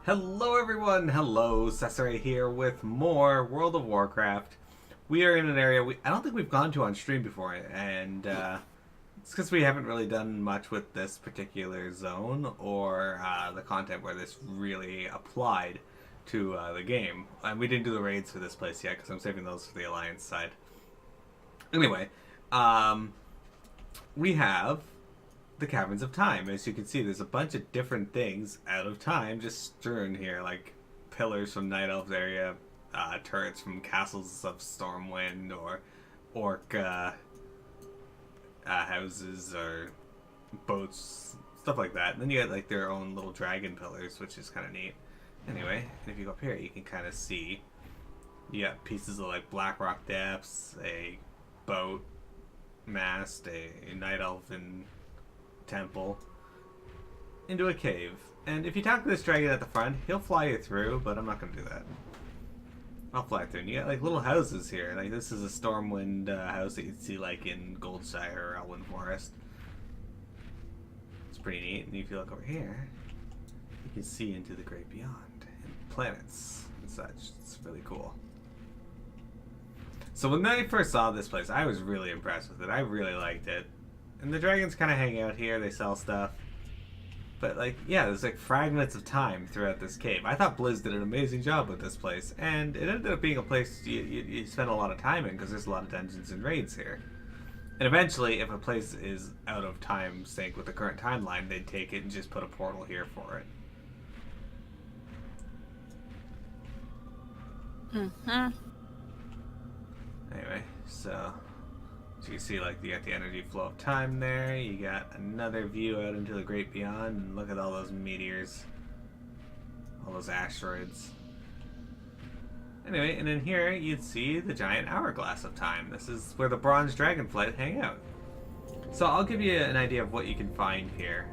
Hello everyone, hello, Cesare here with more World of Warcraft. We are in an area I don't think we've gone to on stream before, and it's because we haven't really done much with this particular zone or the content where this really applied to the game. And we didn't do the raids for this place yet because I'm saving those for the Alliance side. Anyway, um, we have the Caverns of Time. As you can see, there's a bunch of different things out of time just strewn here, like pillars from Night Elf's area, turrets from Castles of Stormwind, or orc houses, or boats, stuff like that. And then you got like their own little dragon pillars, which is kind of neat. Anyway, if you go up here, you can kind of see you got pieces of like Blackrock Depths, a boat mast, a Night Elfin temple, into a cave. And if you talk to this dragon at the front, he'll fly you through, but I'm not going to do that. I'll fly through. And you got like little houses here. Like this is a Stormwind house that you'd see like in Goldshire or Elwyn Forest. It's pretty neat. And if you look over here, you can see into the great beyond and planets and such. It's really cool. So when I first saw this place, I was really impressed with it. I really liked it. And the dragons kind of hang out here. They sell stuff. But, like, yeah, there's, like, fragments of time throughout this cave. I thought Blizz did an amazing job with this place. And it ended up being a place you spend a lot of time in because there's a lot of dungeons and raids here. And eventually, if a place is out of time sync with the current timeline, they'd take it and just put a portal here for it. Mm-hmm. Anyway, so you can see, like, you got the energy flow of time there. You got another view out into the great beyond, and look at all those meteors, all those asteroids. Anyway, and in here you'd see the giant hourglass of time. This is where the bronze dragonflight hang out. So I'll give you an idea of what you can find here.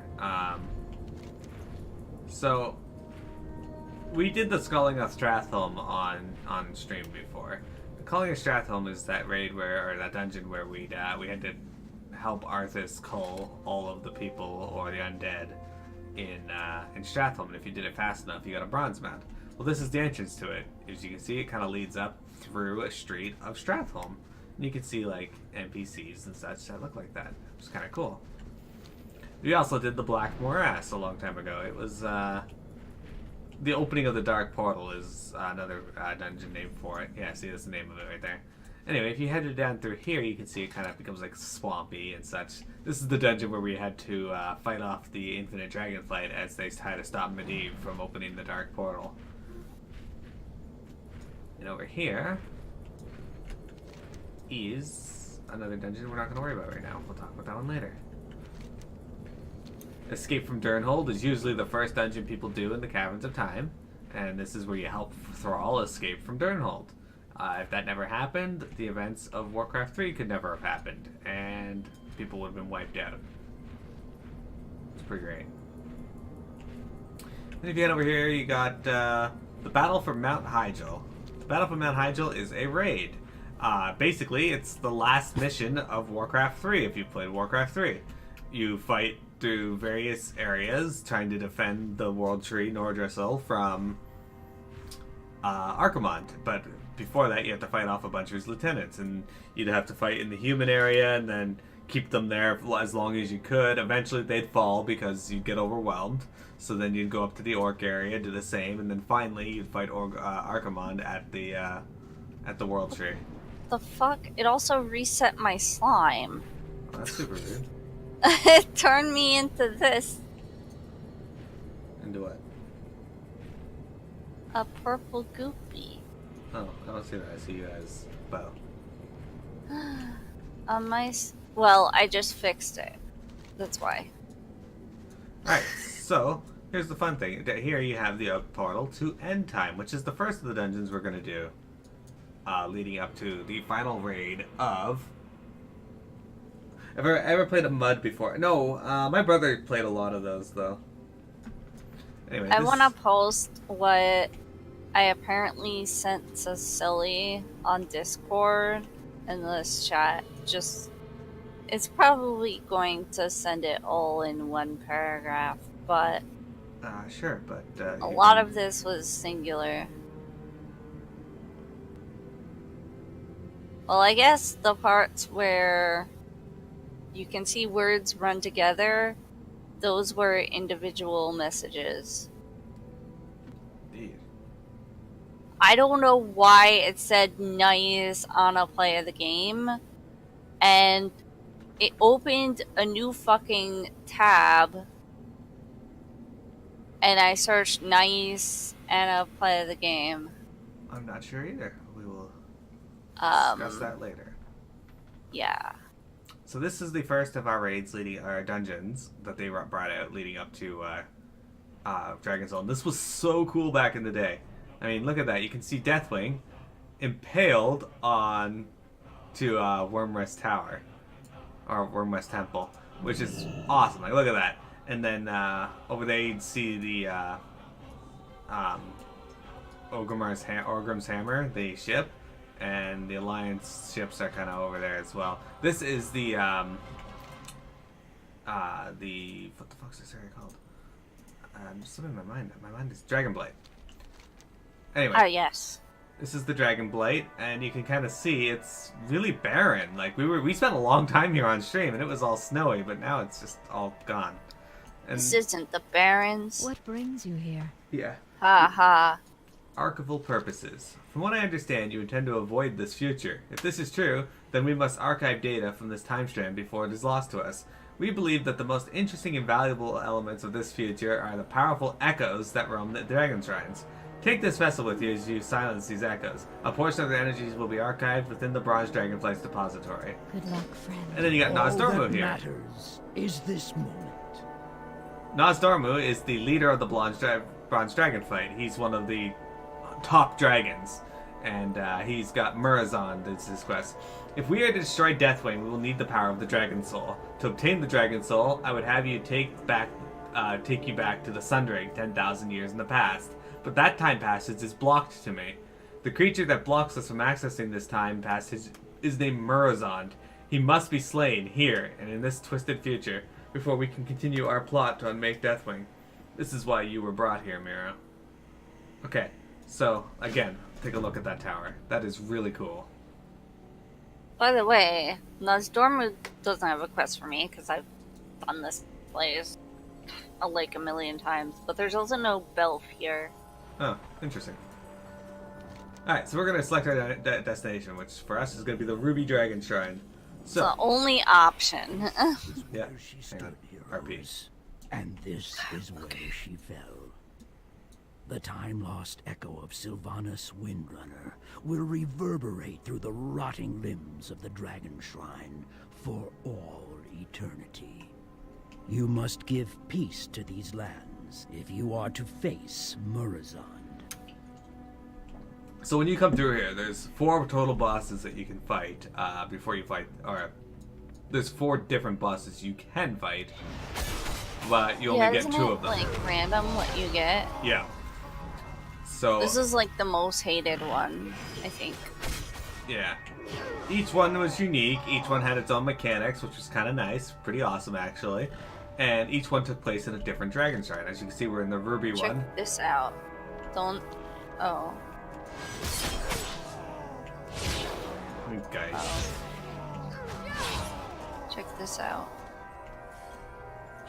So we did the Sculling of Stratholme on stream before. Calling of Stratholme is that raid where, or that dungeon where we had to help Arthas cull all of the people or the undead in Stratholme. And if you did it fast enough, you got a bronze mount. Well, this is the entrance to it. As you can see, it kind of leads up through a street of Stratholme. And you can see like NPCs and such that look like that. It's kind of cool. We also did the Black Morass a long time ago. It was the opening of the Dark Portal is another dungeon name for it. Yeah, see, that's the name of it right there. Anyway, if you headed down through here, you can see it kind of becomes like swampy and such. This is the dungeon where we had to fight off the Infinite Dragonflight as they tried to stop Medivh from opening the Dark Portal. And over here is another dungeon we're not going to worry about right now. We'll talk about that one later. Escape from Durnhold is usually the first dungeon people do in the Caverns of Time, and this is where you help Thrall escape from Durnhold. If that never happened, the events of Warcraft 3 could never have happened, and people would have been wiped out. It's pretty great. And if you head over here, you got the Battle for Mount Hyjal. The Battle for Mount Hyjal is a raid. Basically, it's the last mission of Warcraft 3 if you've played Warcraft 3. You fight through various areas trying to defend the World Tree Nordressel from Archimonde. But before that, you have to fight off a bunch of his lieutenants, and you'd have to fight in the human area and then keep them there as long as you could. Eventually, they'd fall because you'd get overwhelmed. So then you'd go up to the Orc area, do the same, and then finally you'd fight Archimonde at the World Tree. The fuck? It also reset my slime. Oh, that's super weird. It turned me into this. Into what? A purple goopy. Oh, I don't see that. I see you as Bo. Well, I just fixed it. That's why. Alright, so here's the fun thing. Here you have the portal to End Time, which is the first of the dungeons we're going to do. Leading up to the final raid of... Ever played a Mud before? No, my brother played a lot of those, though. Anyway, I want to post what I apparently sent to Silly on Discord in this chat. It's probably going to send it all in one paragraph, but Sure, but A lot of this was singular. Well, I guess the parts where you can see words run together, those were individual messages. Indeed. I don't know why it said nice on a play of the game, and it opened a new fucking tab, and I searched nice and a play of the game. I'm not sure either. We will discuss that later. Yeah. So this is the first of our raids leading our dungeons that they brought out leading up to Dragon's Soul. And this was so cool back in the day. I mean, look at that. You can see Deathwing impaled on to Wormrest Tower or Wormrest Temple, which is awesome. Like, look at that. And then over there you'd see the Orgrim's Hammer, the ship, and the Alliance ships are kind of over there as well. This is the what the fuck's this area called? I'm just slipping my mind. My mind is Dragonblight. Anyway. Oh, yes. This is the Dragonblight, and you can kind of see it's really barren. Like we spent a long time here on stream, and it was all snowy, but now it's just all gone. And This isn't the Barrens. What brings you here? yeah. Ha ha. Archival purposes. From what I understand, you intend to avoid this future. If this is true, then we must archive data from this time strand before it is lost to us. We believe that the most interesting and valuable elements of this future are the powerful echoes that roam the dragon shrines. Take this vessel with you as you silence these echoes. A portion of their energies will be archived within the Bronze Dragonfly's depository. Good luck, friend. And then you got All Nosdormu that here. matters is this moment. Nosdormu is the leader of the Bronze Dragon fight. He's one of the top dragons, and he's got Murazond as his quest. If we are to destroy Deathwing, we will need the power of the Dragon Soul. To obtain the Dragon Soul, I would have you take you back to the Sundering 10,000 years in the past. But that time passage is blocked to me. The creature that blocks us from accessing this time passage is named Murazond. He must be slain here and in this twisted future before we can continue our plot to unmake Deathwing. This is why you were brought here, Mira. Okay, so again, take a look at that tower. That is really cool. By the way, Nosdormu doesn't have a quest for me because I've done this place like a million times. But there's also no Belf here. Oh, interesting. Alright, so we're going to select our destination, which for us is going to be the Ruby Dragon Shrine. It's So, the only option. yeah, Where she hang on. stood, RP. heroes. And this is where she fell. The time-lost echo of Sylvanas Windrunner will reverberate through the rotting limbs of the Dragon Shrine for all eternity. You must give peace to these lands if you are to face Murazond. So when you come through here, there's 4 total bosses that you can fight before you fight, or there's 4 different bosses you can fight, but you only get isn't 2 it, of them. like random what you get? Yeah. So This is like the most hated one, I think. yeah, each one was unique. Each one had its own mechanics, which was kind of nice, pretty awesome actually. And each one took place in a different dragon shrine. As you can see, we're in the Ruby Check one. this out. Don't. Oh. You guys. Check this out.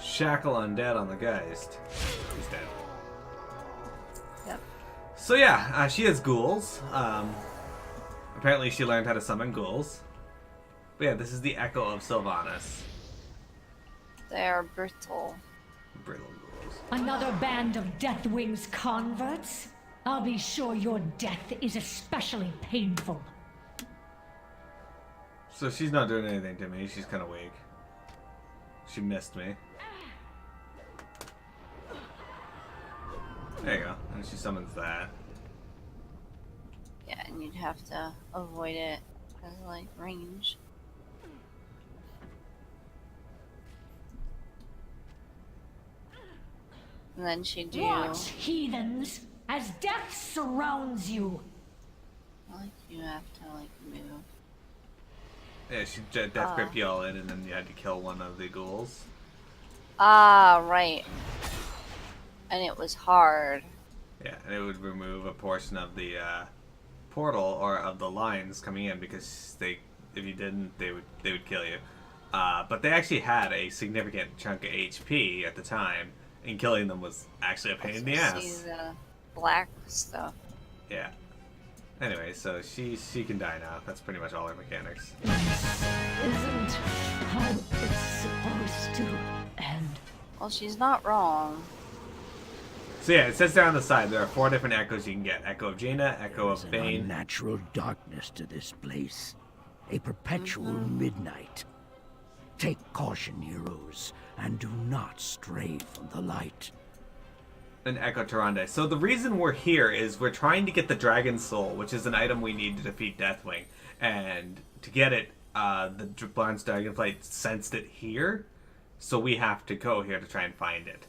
Shackle undead on the Geist. He's dead. Yep. So yeah, she has ghouls. Apparently she learned how to summon ghouls. But yeah, this is the Echo of Sylvanas. They are brittle. Brittle ghouls. Another band of Deathwing's converts? I'll be sure your death is especially painful. So she's not doing anything to me. She's kind of weak. She missed me. There you go. And she summons that. Yeah, and you'd have to avoid it because like range. And then she'd do Watch, heathens, as death surrounds you. like you have to like move. Yeah, she death grip you all in, and then you had to kill one of the ghouls. Ah, right. And it was hard. Yeah, and it would remove a portion of the portal or of the lines coming in because if you didn't, they would kill you. But they actually had a significant chunk of HP at the time, and killing them was actually a pain in the ass. See the black stuff. Yeah. Anyway, so she can die now. That's pretty much all her mechanics. Isn't how it's supposed to end. Well, she's not wrong. So yeah, it says there on the side there are 4 different echoes you can get: Echo of Jaina, Echo of There's an Bane. unnatural darkness to this place. A perpetual midnight. Take caution, heroes, and do not stray from the light. And Echo Tyrande. So the reason we're here is we're trying to get the Dragon Soul, which is an item we need to defeat Deathwing. And to get it, the Barnes Dragonflight sensed it here, so we have to go here to try and find it.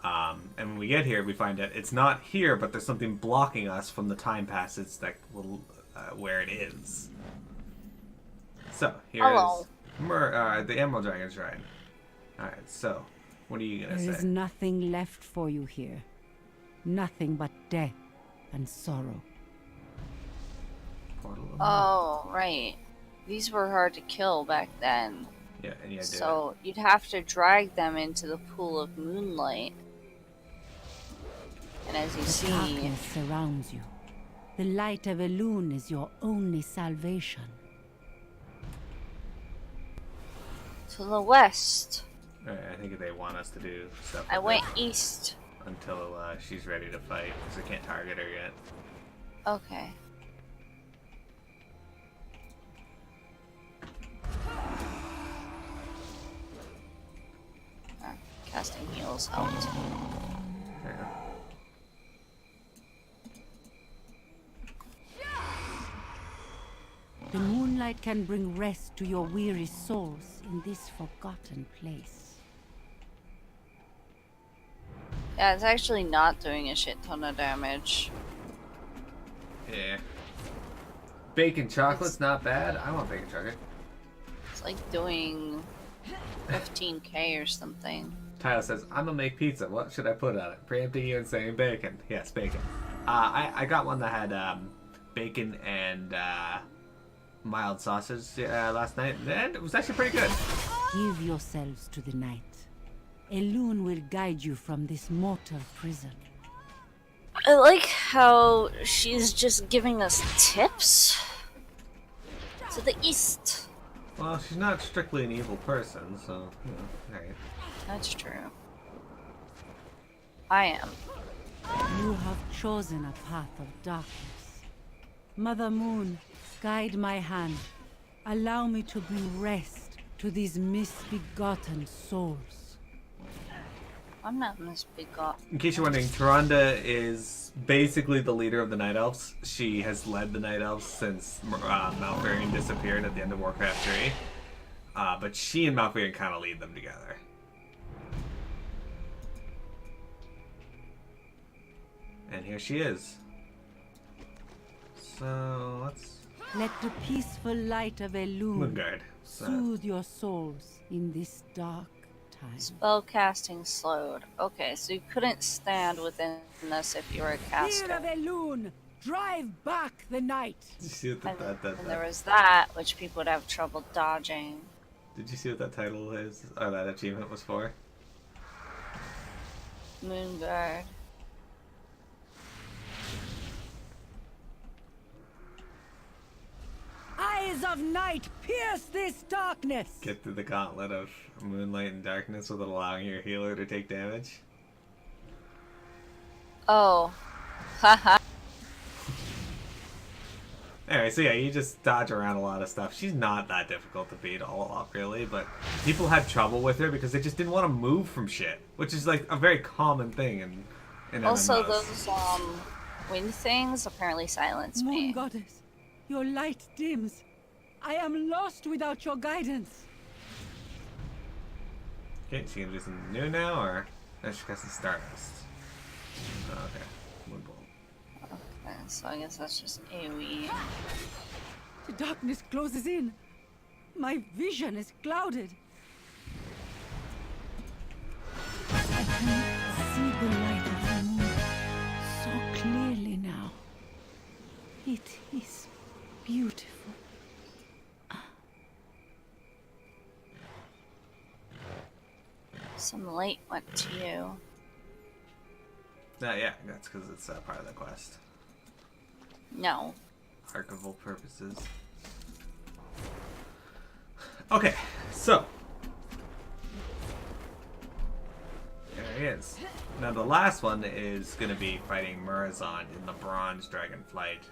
And when we get here, we find that it's not here, but there's something blocking us from the time passage that will where it is. So here's the Emerald Dragon Shrine. All right, so what are you gonna There is say? nothing left for you here. Nothing but death and sorrow. Portal of Oh, right. These were hard to kill back then. Yeah, and you So you'd have to drag them into the pool of moonlight. And as you The see, darkness surrounds you. The light of Elune is your only salvation. to the west. Alright, I think they want us to do stuff. I with went it east. until she's ready to fight, because I can't target her yet. Okay. Casting heals helped. There you go. The moonlight can bring rest to your weary souls in this forgotten place. Yeah, it's actually not doing a shit ton of damage. Yeah. Bacon chocolate's not bad. I want bacon chocolate. It's like doing 15k or something. Tyler says, I'm gonna make pizza. What should I put on it? Preempting you and saying bacon. Yes, bacon. I got one that had bacon and mild sausage last night, and it was actually pretty good. Give yourselves to the night. Elune will guide you from this mortal prison. I like how she's just giving us tips. To the east. Well, she's not strictly an evil person, so, you know, alright. That's true. I am. You have chosen a path of darkness. Mother Moon, guide my hand. Allow me to bring rest to these misbegotten souls. I'm not misbegotten. In case you're wondering, Tyrande is basically the leader of the Night Elves. She has led the Night Elves since Malfurion disappeared at the end of Warcraft 3. But she and Malfurion kind of lead them together. And here she is. So, let's... Let the peaceful light of Elune Moonguard. soothe your souls in this dark time. Spell casting slowed. Okay, so you couldn't stand within this if you were a caster. Fear of Elune, drive back the night. Did you see what And there was that, which people would have trouble dodging. Did you see what that title is? Or that achievement was for? Moonguard. Eyes of night, pierce this darkness. Get through the gauntlet of moonlight and darkness without allowing your healer to take damage? Oh. Haha. Anyway, so yeah, you just dodge around a lot of stuff. She's not that difficult to beat all up, really, but people had trouble with her because they just didn't want to move from shit, which is like a very common thing in Also, MMOs. those wind things apparently silence Moon me. goddess, your light dims. I am lost without your guidance. Okay, she gonna do something new now, or no, she has to Stardust. Oh, okay. Moonbolt. Okay, so I guess that's just AoE. The darkness closes in. My vision is clouded. I can see the light of It is beautiful. Some light went to you. Yeah, that's because it's part of the quest. No. Archival purposes. Okay, so there he is. Now the last one is going to be fighting Murazond in the Bronze Dragon Flight.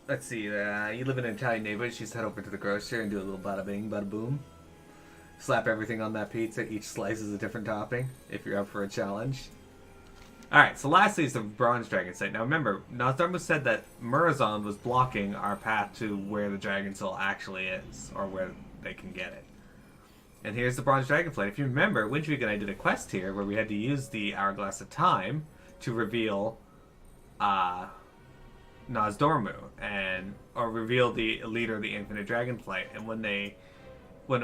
Let's see, you live in an Italian neighborhood. She's head over to the grocer and do a little bada bing, bada boom. Slap everything on that pizza. Each slice is a different topping, if you're up for a challenge. Alright, so lastly is the Bronze Dragon site. Now remember, Nozdormu said that Murazond was blocking our path to where the Dragon Soul actually is, or where they can get it. And here's the Bronze Dragon Flight. If you remember, Windweek and I did a quest here where we had to use the Hourglass of Time to reveal Nozdormu, or reveal the leader of the Infinite Dragon Flight. And when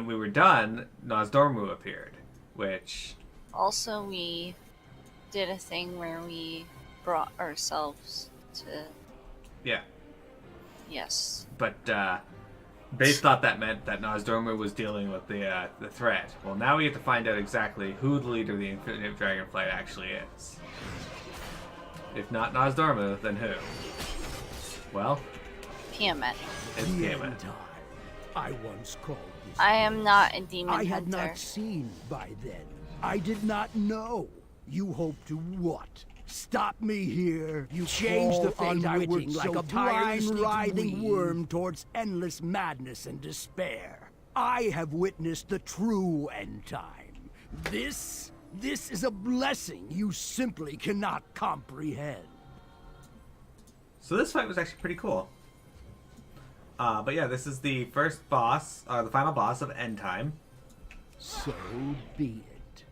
we were done, Nozdormu appeared, which... Also, we did a thing where we brought ourselves to... Yeah. Yes. But, Base thought that meant that Nozdormu was dealing with the threat. Well, now we have to find out exactly who the leader of the Infinite Dragon Flight actually is. If not Nozdormu, then who? Well... Tiamat. It's Tiamat. I once called this. I am not a demon I hunter. had not seen by then. I did not know. You hope to what? Stop me here. You change the fate I worked like a blind, writhing worm towards endless madness and despair. I have witnessed the true end time. This is a blessing you simply cannot comprehend. So this fight was actually pretty cool. But yeah, this is the first boss, the final boss of End Time. So be it.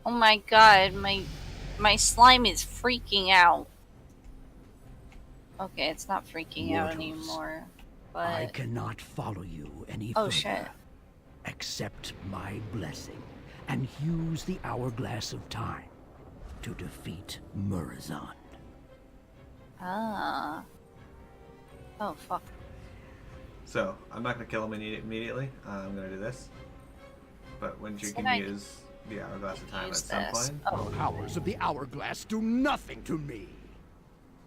Oh my god, my slime is freaking out. Okay, it's not freaking out Mortals, anymore. But I cannot follow you any oh further. shit. Accept my blessing and use the Hourglass of Time to defeat Murazond. Ah. Oh fuck. So, I'm not going to kill him immediately. I'm going to do this. But when you So can I use the Hourglass of Time at use some this. point. Oh. The powers of the Hourglass do nothing to me.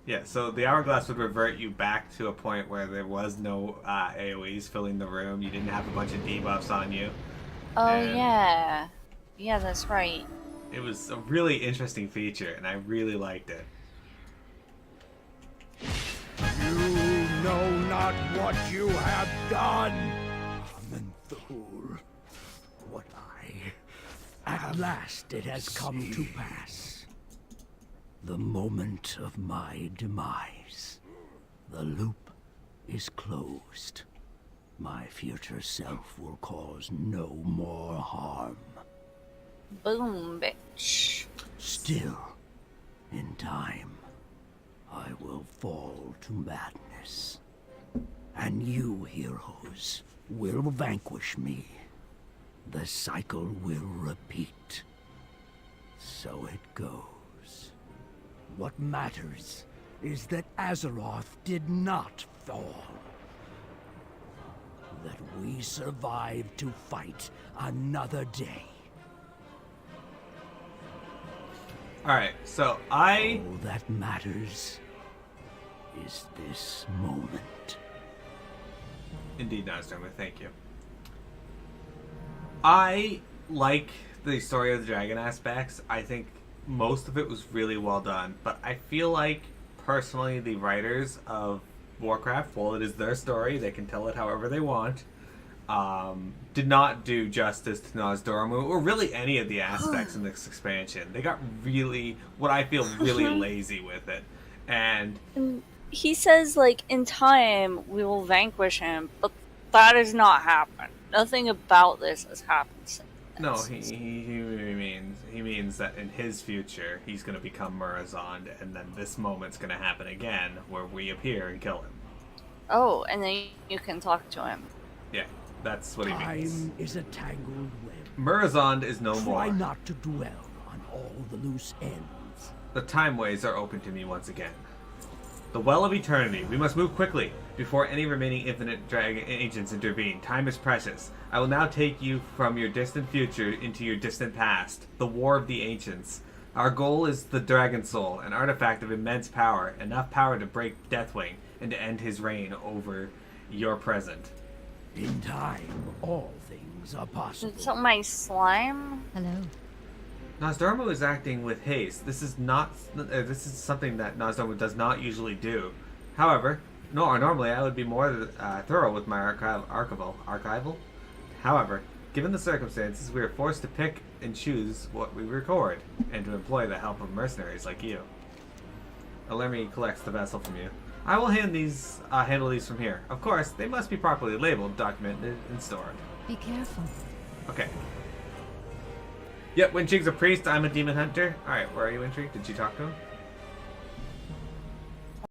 Yeah, so the Hourglass would revert you back to a point where there was no AoEs filling the room. You didn't have a bunch of debuffs on you. Oh And yeah. Yeah, that's right. It was a really interesting feature, and I really liked it. You know not what you have done. Amenthul. What At last it has come to pass. The moment of my demise. The loop is closed. My future self will cause no more harm. Boom, bitch. Still, in time, I will fall to madness. And you, heroes, will vanquish me. The cycle will repeat. So it goes. What matters is that Azeroth did not fall. That we survived to fight another day. Alright, so I... All that matters is this moment. Indeed, Nozdormu, thank you. I like the story of the dragon aspects. I think most of it was really well done, but I feel like, personally, the writers of Warcraft, while it is their story, they can tell it however they want, did not do justice to Nozdormu, or really any of the aspects in this expansion. They got really, what I feel, really lazy with it. And he says, like, in time, we will vanquish him, but that has not happened. Nothing about this has happened since. no, he means that in his future, he's going to become Murazond, and then this moment's going to happen again, where we appear and kill him. Oh, and then you can talk to him. Yeah, that's what he means. Time is a tangled web. Murazond is no more. Try not to dwell on all the loose ends. The time ways are open to me once again. The Well of Eternity. We must move quickly before any remaining infinite dragon agents intervene. Time is precious. I will now take you from your distant future into your distant past. The War of the Ancients. Our goal is the Dragon Soul, an artifact of immense power, enough power to break Deathwing and to end his reign over your present. In time, all things are possible. So my slime? Hello. Nosdormu is acting with haste. This is something that Nosdormu does not usually do. However, normally I would be more thorough with my archival. However, given the circumstances, we are forced to pick and choose what we record, and to employ the help of mercenaries like you. Alermi collects the vessel from you. I will handle these from here. Of course, they must be properly labeled, documented, and stored. Be careful. Okay. Yep, Winchig's a priest, I'm a demon hunter. Alright, where are you, Winchig? Did you talk to him?